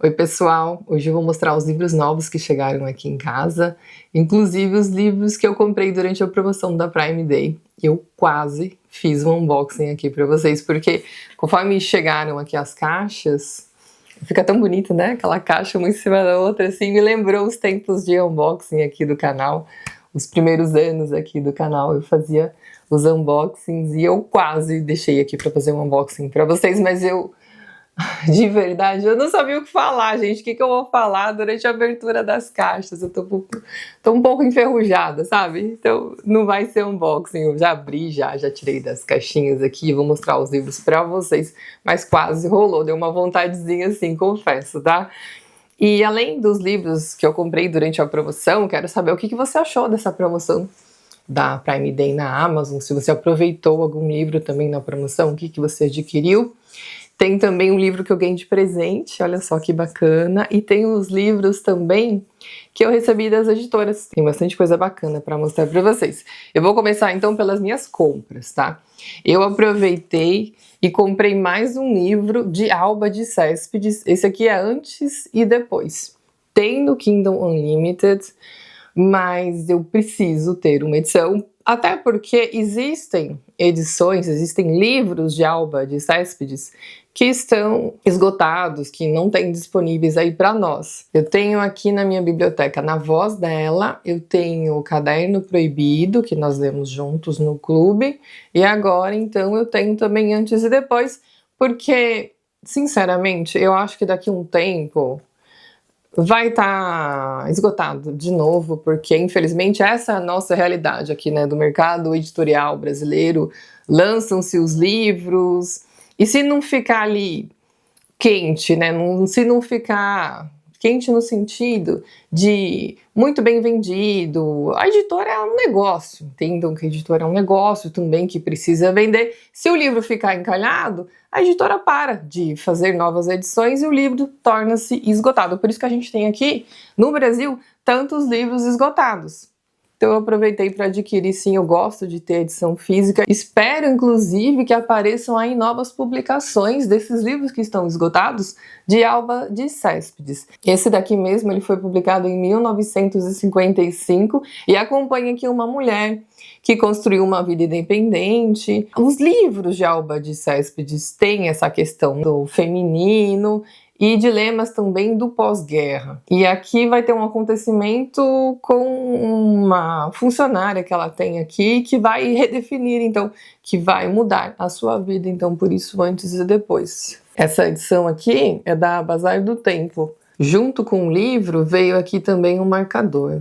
Oi pessoal, hoje eu vou mostrar os livros novos que chegaram aqui em casa, inclusive os livros que eu comprei durante a promoção da Prime Day. Eu quase fiz um unboxing aqui para vocês, porque conforme chegaram aqui as caixas, fica tão bonito, né? Aquela caixa uma em cima da outra, assim, me lembrou os tempos de unboxing aqui do canal, os primeiros anos aqui do canal eu fazia os unboxings e eu quase deixei aqui para fazer um unboxing para vocês, mas de verdade, eu não sabia o que falar, gente. O que eu vou falar durante a abertura das caixas? Eu tô um pouco enferrujada, sabe? Então não vai ser unboxing. Eu já abri, já tirei das caixinhas aqui. Vou mostrar os livros pra vocês. Mas quase rolou, deu uma vontadezinha assim, confesso, tá? E além dos livros que eu comprei durante a promoção, quero saber o que você achou dessa promoção da Prime Day na Amazon. Se você aproveitou algum livro também na promoção, o que você adquiriu. Tem também um livro que eu ganhei de presente, olha só que bacana. E tem os livros também que eu recebi das editoras. Tem bastante coisa bacana para mostrar para vocês. Eu vou começar então pelas minhas compras, tá? Eu aproveitei e comprei mais um livro de Alba de Céspedes. Esse aqui é antes e depois. Tem no Kindle Unlimited, mas eu preciso ter uma edição. Até porque existem edições, existem livros de Alba de Céspedes que estão esgotados, que não tem disponíveis aí para nós. Eu tenho aqui na minha biblioteca, na voz dela, eu tenho o Caderno Proibido, que nós lemos juntos no clube, e agora então eu tenho também Antes e Depois, porque, sinceramente, eu acho que daqui a um tempo vai estar esgotado de novo, porque infelizmente essa é a nossa realidade aqui, né, do mercado editorial brasileiro. Lançam-se os livros, e se não ficar ali quente, né, se não ficar quente no sentido de muito bem vendido, a editora é um negócio, entendam que a editora é um negócio também que precisa vender. Se o livro ficar encalhado, a editora para de fazer novas edições e o livro torna-se esgotado. Por isso que a gente tem aqui, no Brasil, tantos livros esgotados. Então eu aproveitei para adquirir, sim, eu gosto de ter edição física. Espero, inclusive, que apareçam aí novas publicações desses livros que estão esgotados, de Alba de Céspedes. Esse daqui mesmo, ele foi publicado em 1955 e acompanha aqui uma mulher que construiu uma vida independente. Os livros de Alba de Céspedes têm essa questão do feminino e dilemas também do pós-guerra. E aqui vai ter um acontecimento com uma funcionária que ela tem aqui que vai redefinir, então, que vai mudar a sua vida, então, por isso Antes e Depois. Essa edição aqui é da Bazar do Tempo. Junto com o livro veio aqui também um marcador.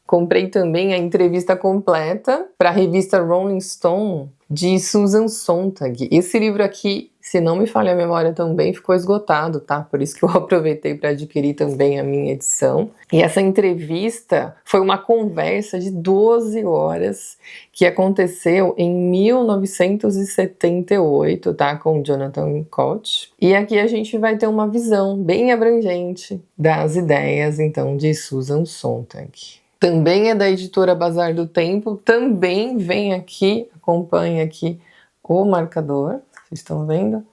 Comprei também a entrevista completa para a revista Rolling Stone de Susan Sontag. Esse livro aqui, se não me falha a memória também, ficou esgotado, tá? Por isso que eu aproveitei para adquirir também a minha edição. E essa entrevista foi uma conversa de 12 horas que aconteceu em 1978, tá? Com Jonathan Coach. E aqui a gente vai ter uma visão bem abrangente das ideias, então, de Susan Sontag. Também é da editora Bazar do Tempo, também vem aqui, acompanha aqui o marcador, vocês estão vendo?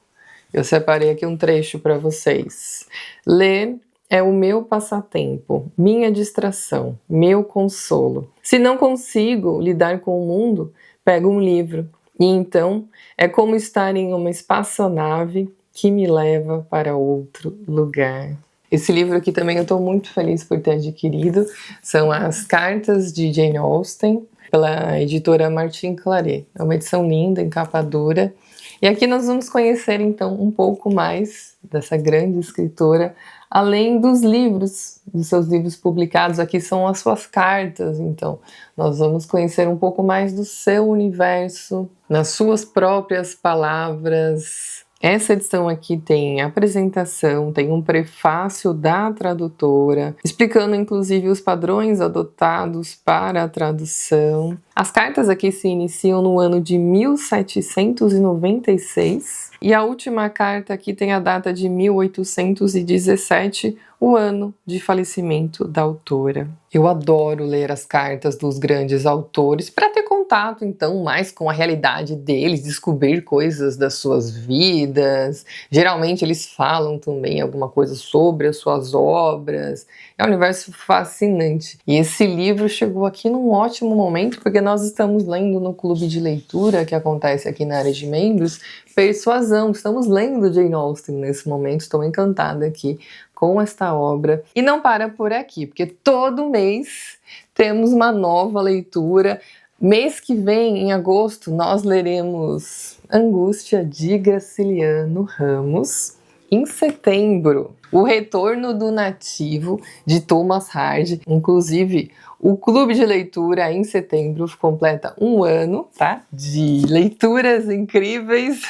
Eu separei aqui um trecho para vocês. Ler é o meu passatempo, minha distração, meu consolo. Se não consigo lidar com o mundo, pego um livro. E então é como estar em uma espaçonave que me leva para outro lugar. Esse livro aqui também eu estou muito feliz por ter adquirido. São as Cartas de Jane Austen, pela editora Martin Claret. É uma edição linda, em capa dura. E aqui nós vamos conhecer então um pouco mais dessa grande escritora, além dos livros, dos seus livros publicados. Aqui são as suas cartas, então nós vamos conhecer um pouco mais do seu universo, nas suas próprias palavras. Essa edição aqui tem apresentação, tem um prefácio da tradutora, explicando inclusive os padrões adotados para a tradução. As cartas aqui se iniciam no ano de 1796 e a última carta aqui tem a data de 1817, o ano de falecimento da autora. Eu adoro ler as cartas dos grandes autores para ter contato contato, então, mais com a realidade deles, descobrir coisas das suas vidas. Geralmente eles falam também alguma coisa sobre as suas obras. É um universo fascinante. E esse livro chegou aqui num ótimo momento, porque nós estamos lendo no clube de leitura que acontece aqui na área de membros, Persuasão. Estamos lendo Jane Austen nesse momento, estou encantada aqui com esta obra. E não para por aqui, porque todo mês temos uma nova leitura. Mês que vem, em agosto, nós leremos Angústia de Graciliano Ramos. Em setembro, O Retorno do Nativo, de Thomas Hardy. Inclusive, o clube de leitura em setembro completa um ano, tá? De leituras incríveis.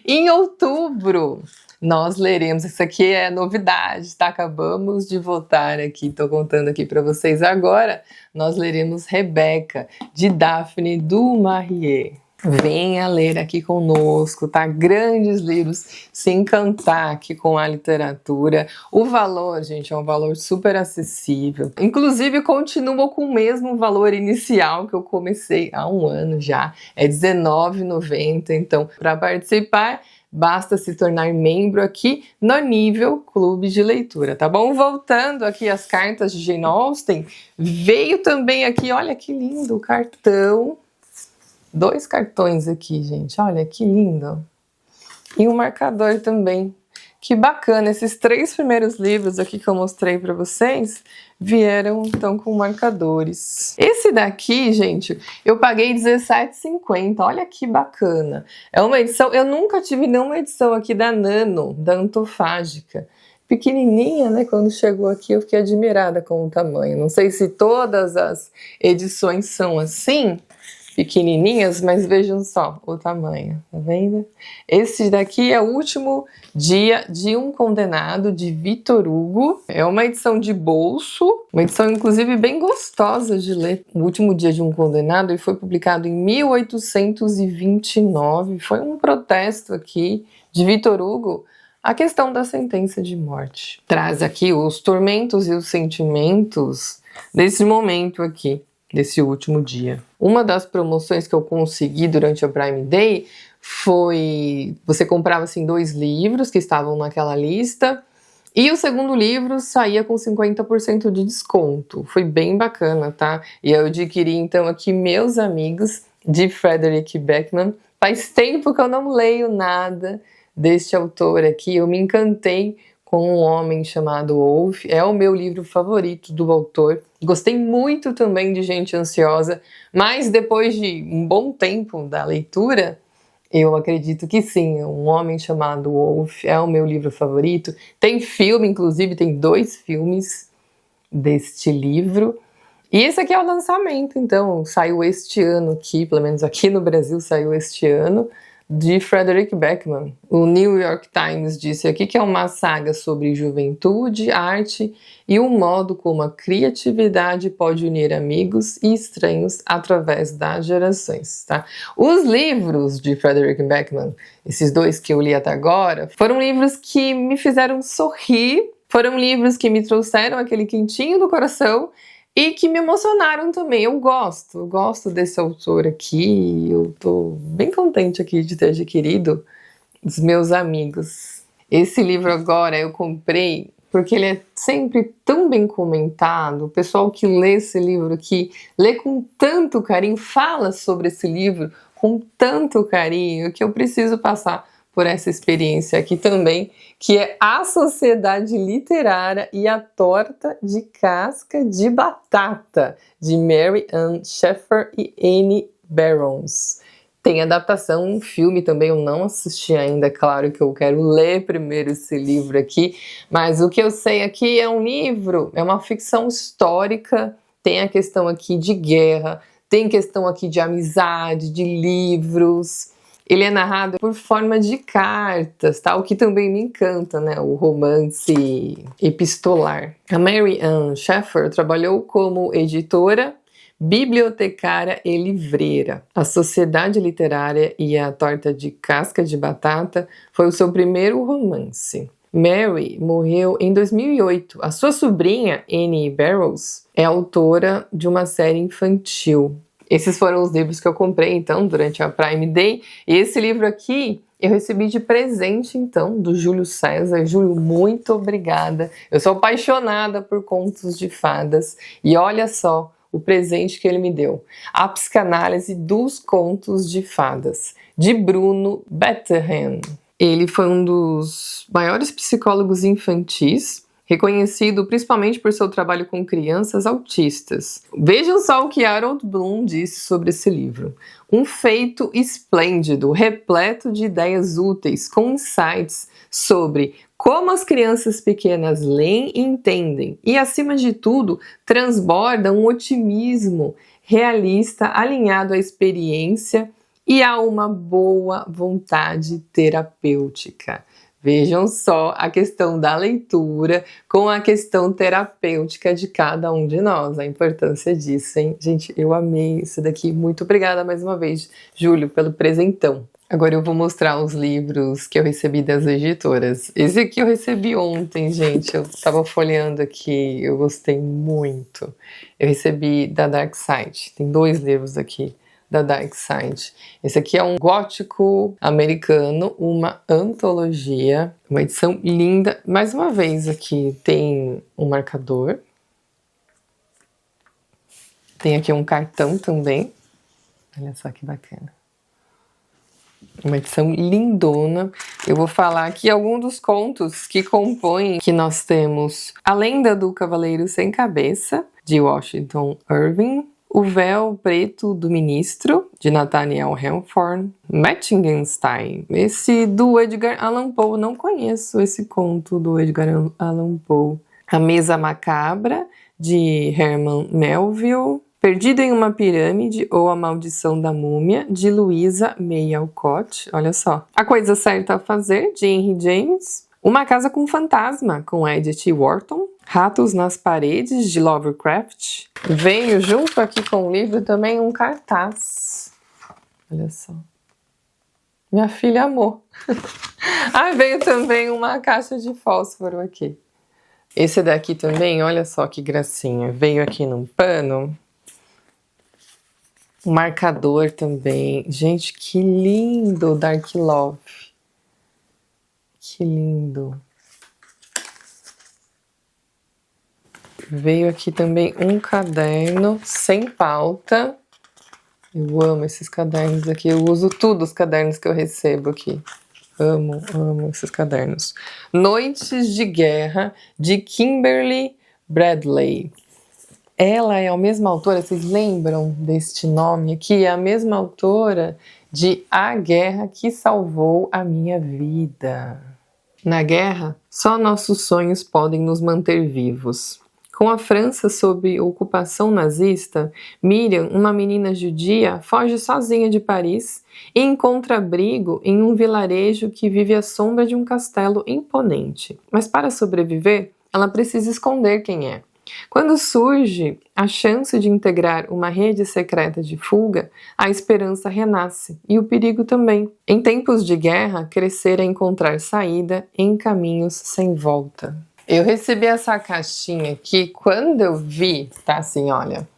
Em outubro, nós leremos, isso aqui é novidade, tá? Acabamos de votar aqui, tô contando aqui para vocês agora. Nós leremos Rebeca, de Daphne du Maurier. Venha ler aqui conosco, tá? Grandes livros, se encantar aqui com a literatura. O valor, gente, é um valor super acessível. Inclusive, continua com o mesmo valor inicial que eu comecei há um ano já. É R$19,90. Então, para participar, basta se tornar membro aqui no nível Clube de Leitura, tá bom? Voltando aqui às cartas de Jane Austen, veio também aqui, olha que lindo o cartão. 2 cartões aqui, gente, olha que lindo. E um marcador também. Que bacana, esses 3 primeiros livros aqui que eu mostrei para vocês vieram então com marcadores. Esse daqui, gente, eu paguei R$17,50, olha que bacana. É uma edição, eu nunca tive nenhuma edição aqui da Nano, da Antofágica. Pequenininha, né? Quando chegou aqui eu fiquei admirada com o tamanho. Não sei se todas as edições são assim, pequenininhas, mas vejam só o tamanho, tá vendo? Esse daqui é o último dia de um condenado, de Victor Hugo. É uma edição de bolso, uma edição inclusive bem gostosa de ler. O último dia de um condenado, e foi publicado em 1829. Foi um protesto aqui de Victor Hugo a questão da sentença de morte. Traz aqui os tormentos e os sentimentos desse momento aqui, desse último dia. Uma das promoções que eu consegui durante a Prime Day foi... Você comprava assim 2 livros que estavam naquela lista e o segundo livro saía com 50% de desconto. Foi bem bacana, tá? E eu adquiri então aqui Meus Amigos, de Frederick Backman. Faz tempo que eu não leio nada deste autor aqui. Eu me encantei com Um Homem Chamado Wolf, é o meu livro favorito do autor. Gostei muito também de Gente Ansiosa, mas depois de um bom tempo da leitura, eu acredito que sim, Um Homem Chamado Wolf é o meu livro favorito. Tem filme, inclusive, tem 2 filmes deste livro. E esse aqui é o lançamento, então, saiu este ano aqui, pelo menos aqui no Brasil saiu este ano, de Frederick Backman. O New York Times disse aqui que é uma saga sobre juventude, arte e o modo como a criatividade pode unir amigos e estranhos através das gerações, tá? Os livros de Frederick Backman, esses 2 que eu li até agora, foram livros que me fizeram sorrir, foram livros que me trouxeram aquele quentinho do coração e que me emocionaram também. Eu gosto desse autor aqui, eu tô bem contente aqui de ter adquirido Os Meus Amigos. Esse livro agora eu comprei porque ele é sempre tão bem comentado. O pessoal que lê esse livro aqui, lê com tanto carinho, fala sobre esse livro com tanto carinho, que eu preciso passar por essa experiência aqui também, que é A Sociedade Literária e a Torta de Casca de Batata, de Mary Ann Sheffer e Annie Barons. Tem adaptação, um filme também, eu não assisti ainda, claro que eu quero ler primeiro esse livro aqui, mas o que eu sei aqui é um livro, é uma ficção histórica, tem a questão aqui de guerra, tem questão aqui de amizade, de livros. Ele é narrado por forma de cartas, tá? O que também me encanta, né? O romance epistolar. A Mary Ann Sheffer trabalhou como editora, bibliotecária e livreira. A Sociedade Literária e a Torta de Casca de Batata foi o seu primeiro romance. Mary morreu em 2008. A sua sobrinha, Annie Barrows, é autora de uma série infantil. Esses foram os livros que eu comprei, então, durante a Prime Day. E esse livro aqui eu recebi de presente, então, do Júlio César. Júlio, muito obrigada. Eu sou apaixonada por contos de fadas. E olha só o presente que ele me deu. A Psicanálise dos Contos de Fadas, de Bruno Bettelheim. Ele foi um dos maiores psicólogos infantis, reconhecido principalmente por seu trabalho com crianças autistas. Vejam só o que Harold Bloom disse sobre esse livro. Um feito esplêndido, repleto de ideias úteis, com insights sobre como as crianças pequenas leem e entendem, e, acima de tudo, transborda um otimismo realista alinhado à experiência e a uma boa vontade terapêutica. Vejam só a questão da leitura com a questão terapêutica de cada um de nós, a importância disso, hein? Gente, eu amei isso daqui. Muito obrigada mais uma vez, Júlio, pelo presentão. Agora eu vou mostrar os livros que eu recebi das editoras. Esse aqui eu recebi ontem, gente. Eu tava folheando aqui, eu gostei muito. Eu recebi da Dark Side. Tem 2 livros aqui da Dark Side. Esse aqui é um gótico americano, uma antologia, uma edição linda. Mais uma vez aqui tem um marcador. Tem aqui um cartão também. Olha só que bacana. Uma edição lindona. Eu vou falar aqui alguns dos contos que compõem, que nós temos A Lenda do Cavaleiro Sem Cabeça, de Washington Irving, O Véu Preto do Ministro, de Nathaniel Hawthorne, Metgenstein, esse do Edgar Allan Poe, não conheço esse conto do Edgar Allan Poe. A Mesa Macabra, de Herman Melville, Perdido em uma Pirâmide ou A Maldição da Múmia, de Louisa May Alcott, olha só. A Coisa Certa a Fazer, de Henry James, Uma Casa com Fantasma, com Edith Wharton, Ratos nas Paredes, de Lovecraft. Veio junto aqui com o livro também um cartaz. Olha só. Minha filha amou. Veio também uma caixa de fósforo aqui. Esse daqui também, olha só que gracinha. Veio aqui num pano. Um marcador também. Gente, que lindo, Dark Love. Que lindo. Veio aqui também um caderno sem pauta. Eu amo esses cadernos aqui. Eu uso tudo os cadernos que eu recebo aqui. Amo, amo esses cadernos. Noites de Guerra, de Kimberly Bradley. Ela é a mesma autora, vocês lembram deste nome aqui? É a mesma autora de A Guerra que Salvou a Minha Vida. Na guerra, só nossos sonhos podem nos manter vivos. Com a França sob ocupação nazista, Miriam, uma menina judia, foge sozinha de Paris e encontra abrigo em um vilarejo que vive à sombra de um castelo imponente. Mas para sobreviver, ela precisa esconder quem é. Quando surge a chance de integrar uma rede secreta de fuga, a esperança renasce e o perigo também. Em tempos de guerra, crescer é encontrar saída em caminhos sem volta. Eu recebi essa caixinha aqui quando eu vi, tá assim, olha,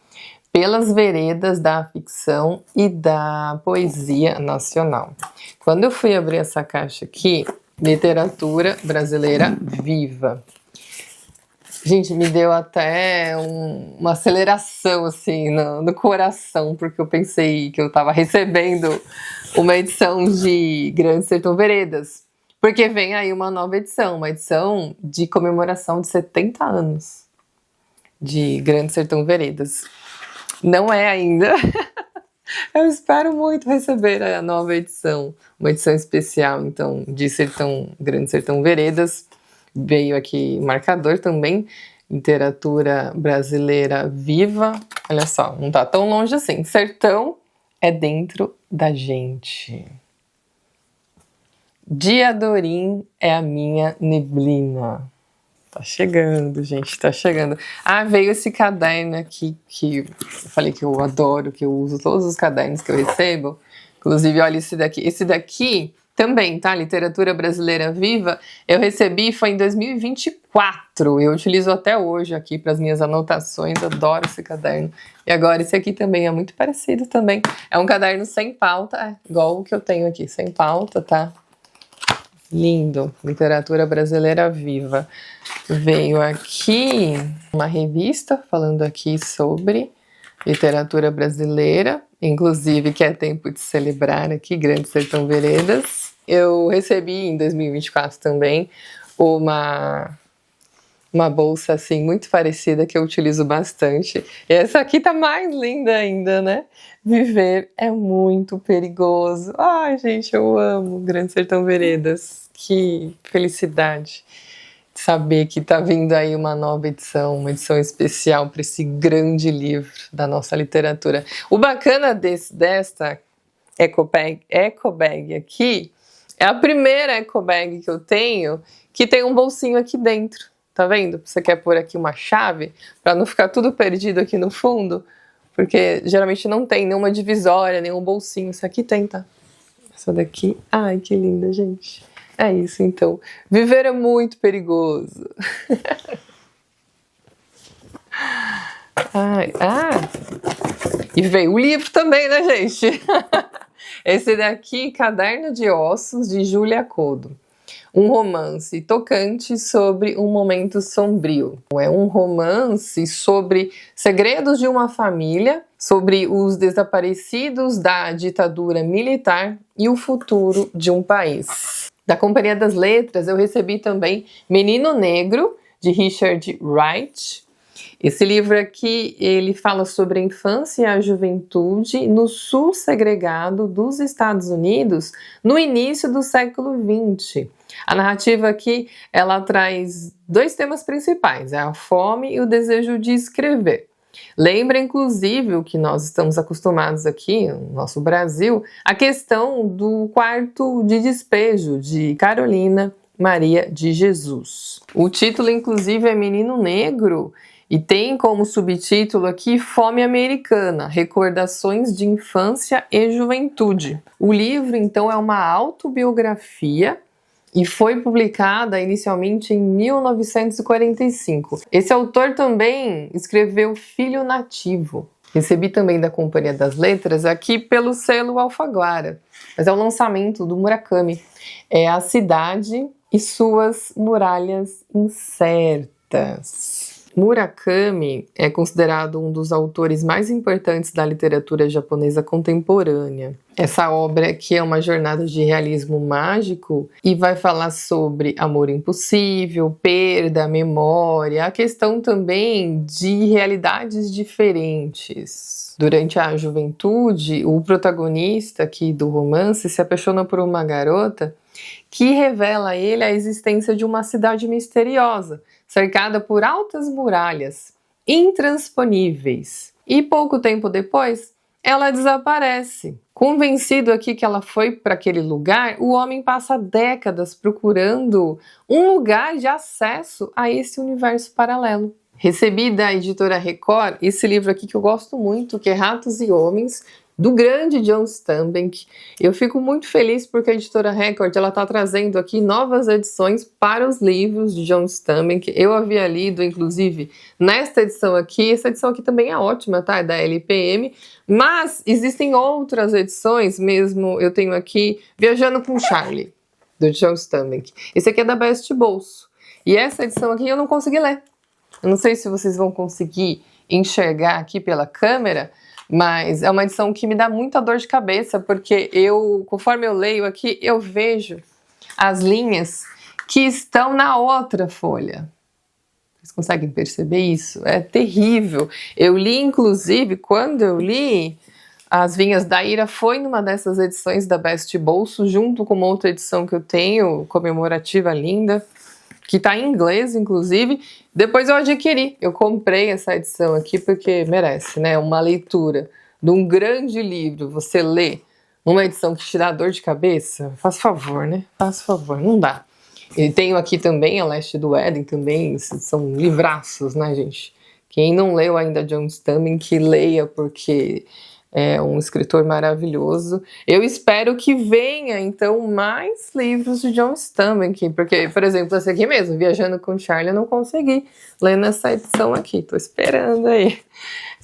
pelas veredas da ficção e da poesia nacional. Quando eu fui abrir essa caixa aqui, literatura brasileira viva. Gente, me deu até uma aceleração assim no coração, porque eu pensei que eu estava recebendo uma edição de Grande Sertão Veredas. Porque vem aí uma nova edição, uma edição de comemoração de 70 anos de Grande Sertão Veredas. Não é ainda. Eu espero muito receber a nova edição, uma edição especial, então, de Grande Sertão Veredas. Veio aqui marcador também, literatura brasileira viva. Olha só, não tá tão longe assim. Sertão é dentro da gente. Diadorim é a minha neblina. Tá chegando, gente, tá chegando. Veio esse caderno aqui que eu falei que eu adoro, que eu uso todos os cadernos que eu recebo. Inclusive, olha esse daqui. Esse daqui também, tá? Literatura Brasileira Viva, eu recebi, foi em 2024. Eu utilizo até hoje aqui para as minhas anotações, adoro esse caderno. E agora esse aqui também é muito parecido também. É um caderno sem pauta, igual o que eu tenho aqui, sem pauta, tá? Lindo, Literatura Brasileira Viva. Veio aqui uma revista falando aqui sobre literatura brasileira, inclusive que é tempo de celebrar aqui, Grande Sertão Veredas. Eu recebi em 2024 também uma bolsa assim muito parecida que eu utilizo bastante. E essa aqui tá mais linda ainda, né? Viver é muito perigoso. Ai, gente, eu amo Grande Sertão Veredas. Que felicidade saber que tá vindo aí uma nova edição, uma edição especial para esse grande livro da nossa literatura. O bacana desta ecobag aqui é a primeira ecobag que eu tenho que tem um bolsinho aqui dentro. Tá vendo? Você quer pôr aqui uma chave para não ficar tudo perdido aqui no fundo, porque geralmente não tem nenhuma divisória, nenhum bolsinho. Isso aqui tem, tá? Essa daqui, ai que linda, gente. É isso então. Viver é muito perigoso. E veio o livro também, né, gente? Esse daqui, Caderno de Ossos, de Júlia Kodo. Um romance tocante sobre um momento sombrio. É um romance sobre segredos de uma família, sobre os desaparecidos da ditadura militar e o futuro de um país. Da Companhia das Letras, eu recebi também Menino Negro, de Richard Wright. Esse livro aqui, ele fala sobre a infância e a juventude no sul segregado dos Estados Unidos no início do século XX. A narrativa aqui, ela traz dois temas principais, a fome e o desejo de escrever. Lembra, inclusive, o que nós estamos acostumados aqui, no nosso Brasil, a questão do quarto de despejo de Carolina Maria de Jesus. O título, inclusive, é Menino Negro e tem como subtítulo aqui Fome Americana, Recordações de Infância e Juventude. O livro, então, é uma autobiografia e foi publicada inicialmente em 1945. Esse autor também escreveu Filho Nativo. Recebi também da Companhia das Letras aqui pelo selo Alfaguara, mas é o lançamento do Murakami. É A Cidade e Suas Muralhas Incertas. Murakami é considerado um dos autores mais importantes da literatura japonesa contemporânea. Essa obra aqui é uma jornada de realismo mágico e vai falar sobre amor impossível, perda, memória, a questão também de realidades diferentes. Durante a juventude, o protagonista aqui do romance se apaixona por uma garota que revela a ele a existência de uma cidade misteriosa, cercada por altas muralhas, intransponíveis. E pouco tempo depois, ela desaparece. Convencido aqui que ela foi para aquele lugar, o homem passa décadas procurando um lugar de acesso a esse universo paralelo. Recebi da editora Record esse livro aqui que eu gosto muito, que é Ratos e Homens, do grande John Steinbeck. Eu fico muito feliz porque a editora Record está trazendo aqui novas edições para os livros de John Steinbeck. Eu havia lido, inclusive, nesta edição aqui. Essa edição aqui também é ótima, tá? É da LPM. Mas existem outras edições mesmo. Eu tenho aqui Viajando com Charlie, do John Steinbeck. Esse aqui é da Best Bolso. E essa edição aqui eu não consegui ler. Eu não sei se vocês vão conseguir enxergar aqui pela câmera, mas é uma edição que me dá muita dor de cabeça, porque conforme eu leio aqui, eu vejo as linhas que estão na outra folha. Vocês conseguem perceber isso? É terrível. Eu li, inclusive, quando eu li As Vinhas da Ira, foi numa dessas edições da Best Bolso, junto com uma outra edição que eu tenho, comemorativa linda, que está em inglês, inclusive. Depois eu adquiri, eu comprei essa edição aqui porque merece, né? Uma leitura de um grande livro, você lê uma edição que te dá dor de cabeça, faz favor, né? Faz favor, não dá. E tenho aqui também A Leste do Éden, também são livraços, né, gente? Quem não leu ainda John Steinbeck, que leia, porque É um escritor maravilhoso. Eu espero que venha, então, mais livros de John Steinbeck, porque, por exemplo, esse aqui mesmo, Viajando com Charlie, eu não consegui ler nessa edição aqui. Tô esperando aí.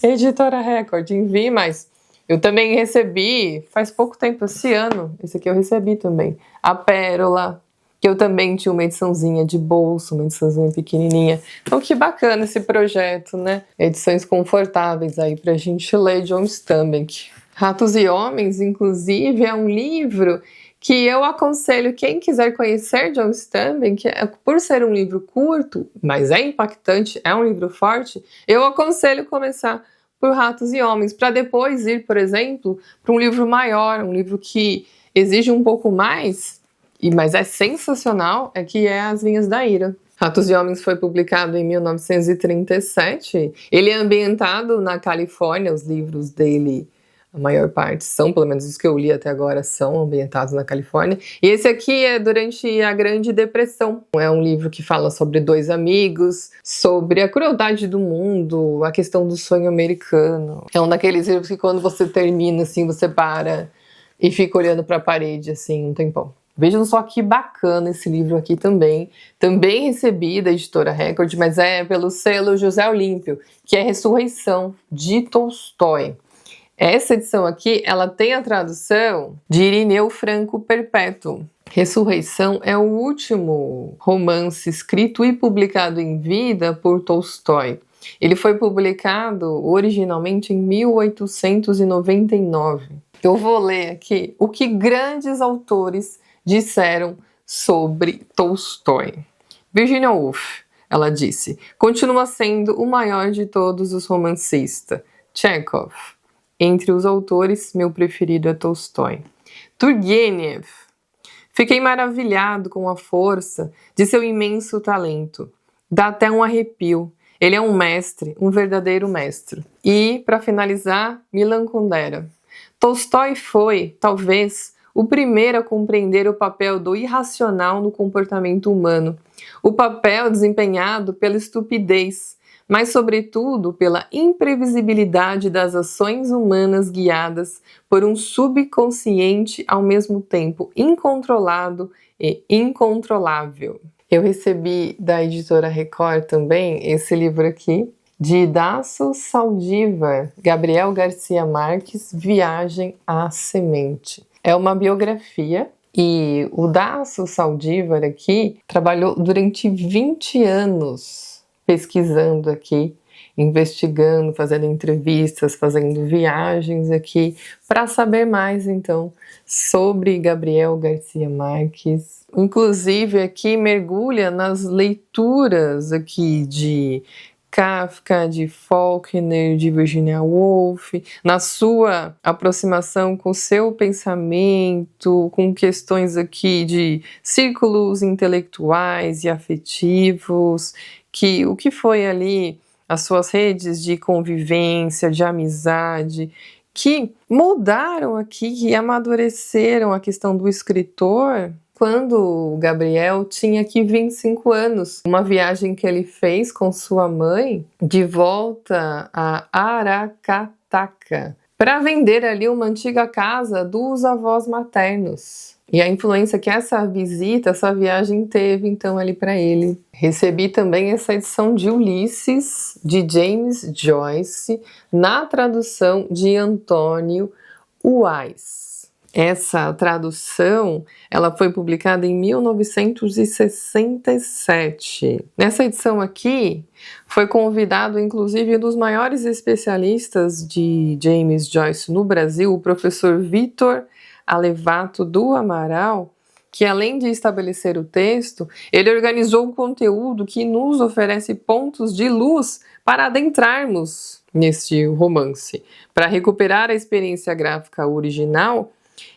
Editora Record, envie mais. Eu também recebi, faz pouco tempo, esse ano, esse aqui eu recebi também, A Pérola, que eu também tinha uma ediçãozinha de bolso, uma ediçãozinha pequenininha. Então que bacana esse projeto, né? Edições confortáveis aí pra gente ler John Steinbeck. Ratos e Homens, inclusive, é um livro que eu aconselho quem quiser conhecer John Steinbeck, por ser um livro curto, mas é impactante, é um livro forte, eu aconselho começar por Ratos e Homens, para depois ir, por exemplo, para um livro maior, um livro que exige um pouco mais, mas é sensacional, que é As Vinhas da Ira. Ratos e Homens foi publicado em 1937, ele é ambientado na Califórnia, os livros dele, a maior parte são, pelo menos os que eu li até agora, são ambientados na Califórnia. E esse aqui é durante a Grande Depressão. É um livro que fala sobre dois amigos, sobre a crueldade do mundo, a questão do sonho americano. É um daqueles livros que quando você termina, assim, você para e fica olhando para a parede, assim, um tempão. Vejam só que bacana esse livro aqui também. Também recebi da Editora Record, mas é pelo selo José Olímpio, que é Ressurreição, de Tolstói. Essa edição aqui, ela tem a tradução de Irineu Franco Perpétuo. Ressurreição é o último romance escrito e publicado em vida por Tolstói. Ele foi publicado originalmente em 1899. Eu vou ler aqui o que grandes autores disseram sobre Tolstói. Virginia Woolf, ela disse, continua sendo o maior de todos os romancistas. Chekhov. Entre os autores, meu preferido é Tolstói. Turgenev. Fiquei maravilhado com a força de seu imenso talento. Dá até um arrepio. Ele é um mestre, um verdadeiro mestre. E, para finalizar, Milan Kundera. Tolstói foi, talvez, o primeiro a compreender o papel do irracional no comportamento humano, o papel desempenhado pela estupidez, mas sobretudo pela imprevisibilidade das ações humanas guiadas por um subconsciente ao mesmo tempo incontrolado e incontrolável. Eu recebi da Editora Record também esse livro aqui, de Daço Saldívar, Gabriel Garcia Marques, Viagem à Semente. É uma biografia e o Daço Saldívar aqui trabalhou durante 20 anos pesquisando aqui, investigando, fazendo entrevistas, fazendo viagens aqui, para saber mais, então, sobre Gabriel Garcia Marques. Inclusive, aqui mergulha nas leituras aqui de Kafka, de Faulkner, de Virginia Woolf, na sua aproximação com o seu pensamento, com questões aqui de círculos intelectuais e afetivos, o que foi ali as suas redes de convivência, de amizade, que mudaram aqui e amadureceram a questão do escritor quando o Gabriel tinha aqui 25 anos. Uma viagem que ele fez com sua mãe de volta a Aracataca para vender ali uma antiga casa dos avós maternos. E a influência que essa visita, essa viagem teve então ali para ele. Recebi também essa edição de Ulisses, de James Joyce, na tradução de Antônio Uais. Essa tradução, ela foi publicada em 1967. Nessa edição aqui, foi convidado inclusive um dos maiores especialistas de James Joyce no Brasil, o professor Vitor Alevato do Amaral, que além de estabelecer o texto, ele organizou um conteúdo que nos oferece pontos de luz para adentrarmos neste romance. Para recuperar a experiência gráfica original,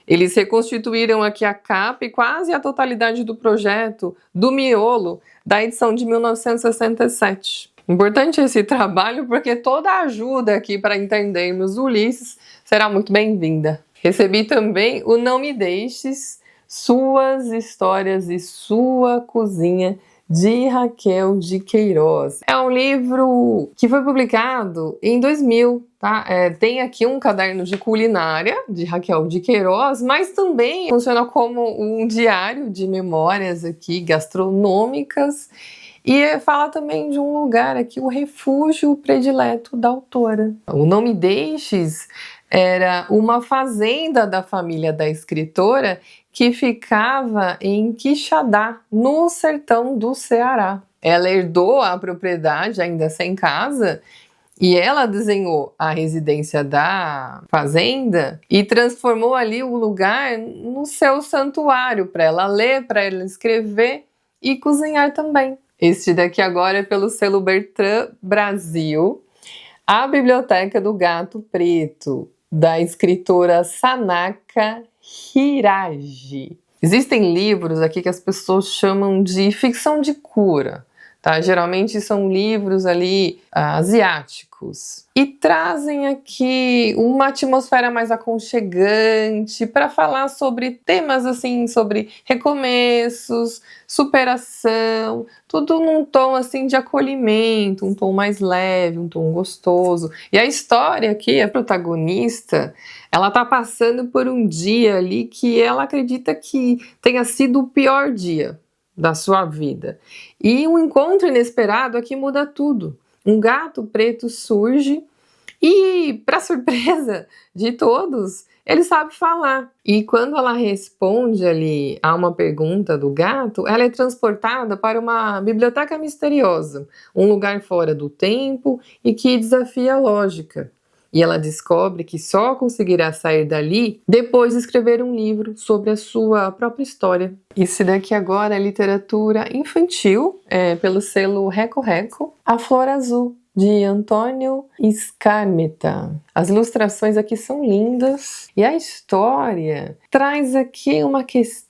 eles reconstituíram aqui a capa e quase a totalidade do projeto, do miolo, da edição de 1967. Importante esse trabalho porque toda a ajuda aqui para entendermos Ulisses será muito bem-vinda. Recebi também o Não Me Deixes, Suas Histórias e Sua Cozinha, de Raquel de Queiroz. É um livro que foi publicado em 2000, tá? Tem aqui um caderno de culinária de Raquel de Queiroz, mas também funciona como um diário de memórias aqui gastronômicas e fala também de um lugar aqui, o refúgio predileto da autora. O nome Deixes era uma fazenda da família da escritora que ficava em Quixadá, no sertão do Ceará. Ela herdou a propriedade ainda sem casa e ela desenhou a residência da fazenda e transformou ali o lugar no seu santuário para ela ler, para ela escrever e cozinhar também. Este daqui agora é pelo selo Bertrand Brasil, A Biblioteca do Gato Preto, da escritora Sanaka Hiragi. Existem livros aqui que as pessoas chamam de ficção de cura, tá? Geralmente são livros ali asiáticos e trazem aqui uma atmosfera mais aconchegante para falar sobre temas assim, sobre recomeços, superação, tudo num tom assim de acolhimento, um tom mais leve, um tom gostoso. E a história aqui, a protagonista, ela tá passando por um dia ali que ela acredita que tenha sido o pior dia da sua vida. E um encontro inesperado aqui muda tudo. Um gato preto surge e, para surpresa de todos, ele sabe falar. E quando ela responde ali a uma pergunta do gato, ela é transportada para uma biblioteca misteriosa, um lugar fora do tempo e que desafia a lógica. E ela descobre que só conseguirá sair dali depois de escrever um livro sobre a sua própria história. Esse daqui agora é literatura infantil, pelo selo Reco Reco, A Flor Azul, de Antônio Scametta. As ilustrações aqui são lindas e a história traz aqui uma questão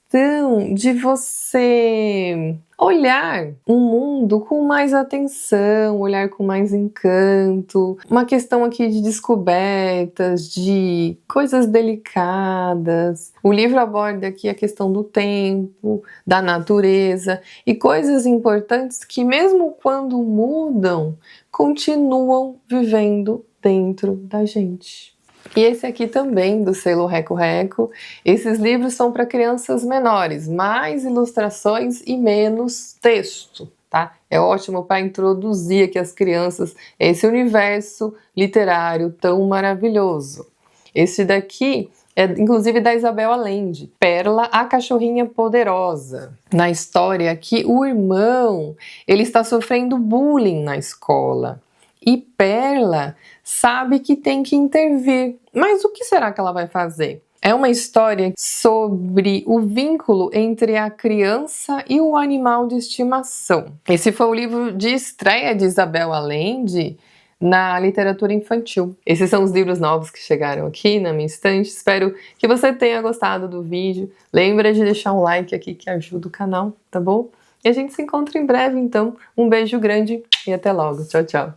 de você olhar o mundo com mais atenção, olhar com mais encanto, uma questão aqui de descobertas, de coisas delicadas. O livro aborda aqui a questão do tempo, da natureza e coisas importantes que mesmo quando mudam, continuam vivendo dentro da gente. E esse aqui também, do selo Reco Reco. Esses livros são para crianças menores, mais ilustrações e menos texto, tá? É ótimo para introduzir aqui as crianças a esse universo literário tão maravilhoso. Esse daqui é inclusive da Isabel Allende, Perla, a Cachorrinha Poderosa. Na história aqui, o irmão, ele está sofrendo bullying na escola. E Perla sabe que tem que intervir. Mas o que será que ela vai fazer? É uma história sobre o vínculo entre a criança e o animal de estimação. Esse foi o livro de estreia de Isabel Allende na literatura infantil. Esses são os livros novos que chegaram aqui na minha estante. Espero que você tenha gostado do vídeo. Lembra de deixar um like aqui que ajuda o canal, tá bom? E a gente se encontra em breve, então. Um beijo grande e até logo. Tchau, tchau.